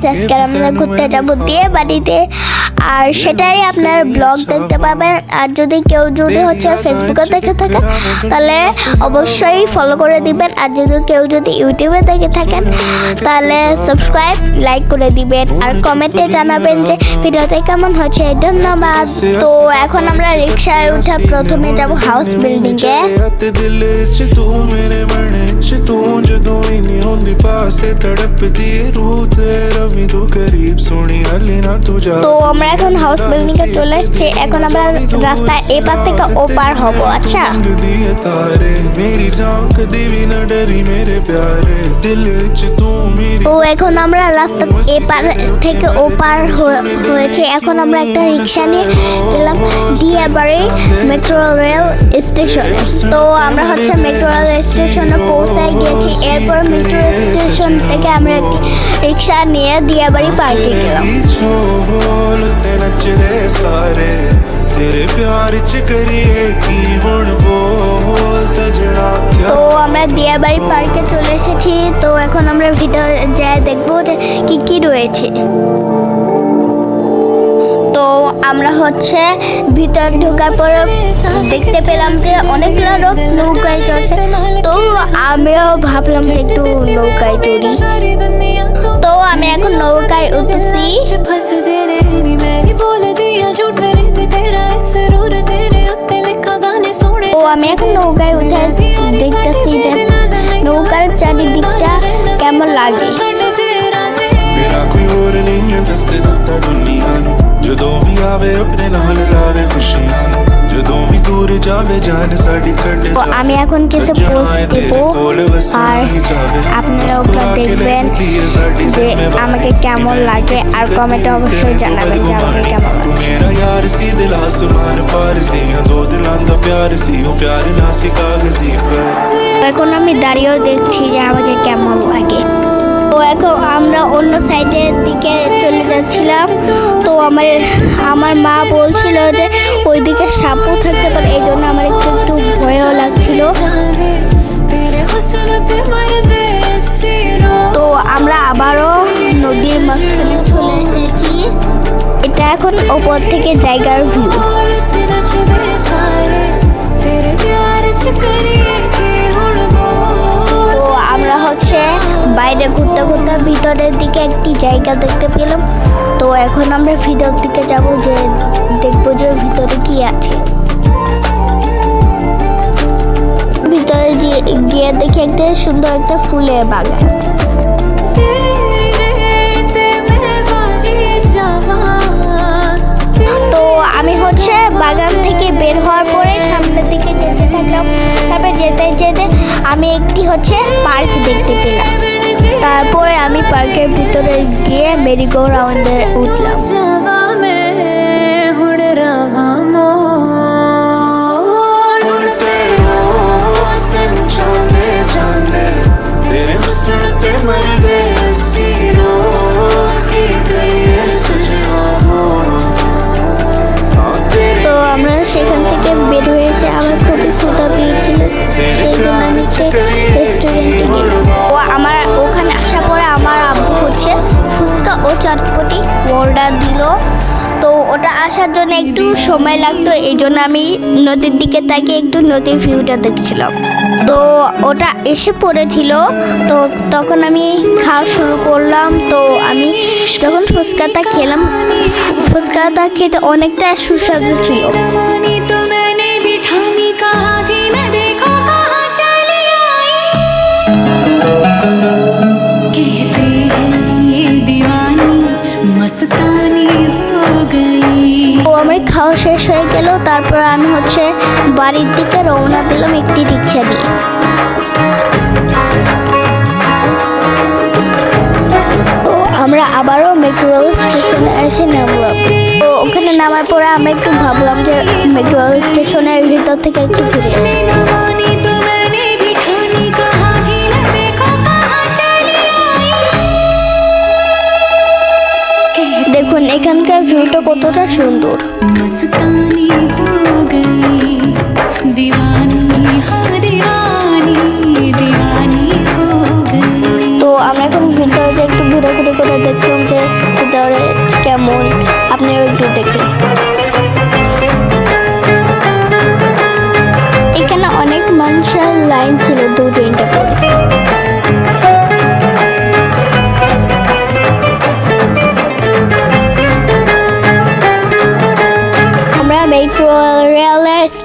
Guys, আজকে আমরা ঘুরতে যাব দিয়ে বাড়িতে, আর সেটাই আপনার ব্লগ দেখতে পাবেন। আর যদি কেউ হচ্ছে ফেসবুকে দেখে থাকেন তাহলে অবশ্যই ফলো করে দিবেন, আর কেউ যদি ইউটিউবে দেখে থাকেন তাহলে সাবস্ক্রাইব লাইক করে দিবেন, আর কমেন্টে জানাবেন যে ভিডিওটা কেমন হয়েছে। ধন্যবাদ। তো এখন আমরা রিক্সায় উঠে প্রথমে যাব হাউস বিল্ডিং এ। তো আমরা এখন হাউস বিল্ডিং এ চলে এসেছি। এখন আমরা রাস্তা এপার থেকে ওপার হব। আচ্ছা, তো এখন আমরা রাস্তা এপার থেকে ওপার হয়েছে। এখন আমরা একটা রিক্সা নিয়ে গেলাম দিয়াবাড়ি মেট্রো রেল স্টেশনে। তো আমরা হচ্ছে মেট্রো রেল স্টেশনে পৌঁছে গিয়েছি। এরপর মেট্রো স্টেশন থেকে আমরা একটি রিক্সা নিয়ে দিয়াবাড়ি পার্কে গেলাম। তো আমরা দিয়াবাড়ি পার্কে চলে এসেছি। তো এখন আমরা ভিতরে যাই, দেখবো যে কি কি রয়েছে। তো আমরা হচ্ছে ভিতর ঢোকার পর দেখতে পেলাম যে অনেকগুলো লোক নৌকায় চড়ছে। তো আমিও ভাবলাম যে একটু নৌকায় চড়ি। তো আমি এখন নৌকায় উঠেছি। তো আমি এখন নৌকায় উঠে দেখতেছি যে নৌকার চারিদিকটা কেমন লাগে। আমি এখন কিছু পোস্ট দেব, আর আপনারাও দেখবেন যে আমাকে কেমন লাগে, আর কমেন্টে অবশ্যই জানাবেন যে আমাকে কেমন লাগে। এখন আমি দাঁড়িয়েও দেখছি যে আমাকে কেমন লাগে। তো এখন আমরা অন্য সাইডের দিকে চলে যাচ্ছিলাম। তো আমার মা বলছিল যে ওইদিকে সাপও থাকতে পারে, এই জন্য আমার একটু ভয়ও লাগছিল। তো আমরা আবারও নদীর মাঝখানে চলে এসেছি। এটা এখন ওপর থেকে জায়গার ভিউ। তো আমরা হচ্ছে বাইরে ঘুরতে ঘুরতে ভিতরের দিকে একটি জায়গা দেখতে পেলাম। তো এখন আমরা ভিতর দিকে যাব, যে দেখবো যে ভিতরে কি আছে। ভিতরে গিয়ে দেখি একটা সুন্দর একটা ফুলের বাগান। তো আমি হচ্ছে বাগান থেকে বের হওয়ার পরে সামনের দিকে যেতে থাকলাম। তারপরে যেতে যেতে আমি একটি হচ্ছে পার্ক দেখতে পেলাম। তারপরে আমি পার্কের ভিতরে গিয়ে মেরিগো রাউন্ডে উঠলাম। তো আমরা সেখান থেকে বের হয়ে এসে আমার খুবই ক্ষুধা পেয়েছিল, সেই জন্য আমি রেস্টুরেন্টে গেলাম। ও আমার ওখানে আসার পরে আমার আব্বু হচ্ছে ফুচকা ও চটপটি অর্ডার দিল। তো ওটা আসার জন্য একটু সময় লাগতো, এই জন্য আমি নদীর দিকে তাকিয়ে একটু নদীর ভিউটা দেখছিলাম। তো ওটা এসে পড়েছিল, তো তখন আমি খাওয়া শুরু করলাম। তো আমি যখন ফুচকাটা খেলাম, ফুচকাটা খেতে অনেকটা সুস্বাদু ছিল। আমার খাওয়া শেষ হয়ে গেল। তারপর আমি হচ্ছে বাড়ির দিকে রওনা দিলাম একটি রিক্সা দিয়ে। তো আমরা আবারও মেট্রো স্টেশনে এসে নামলাম। তো ওখানে নামার পরে আমরা একটু ভাবলাম যে মেট্রো স্টেশনের ভিতর থেকে একটু ঘুরে আসি। দেখুন এখানকার ভিউটা কতটা সুন্দর। তো আমরা এখন ভিতরে একটু ঘুরে ঘুরে করে দেখলাম যে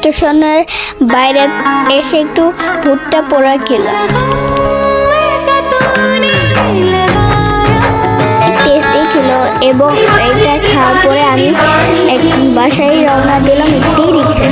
স্টেশনের বাইরে এসে একটু ভুট্টা পোড়া খেলাম। টেস্টি ছিল এবং এটা খাওয়ার পরে আমি এক বাসায় রওনা দিলাম একটি রিক্সা।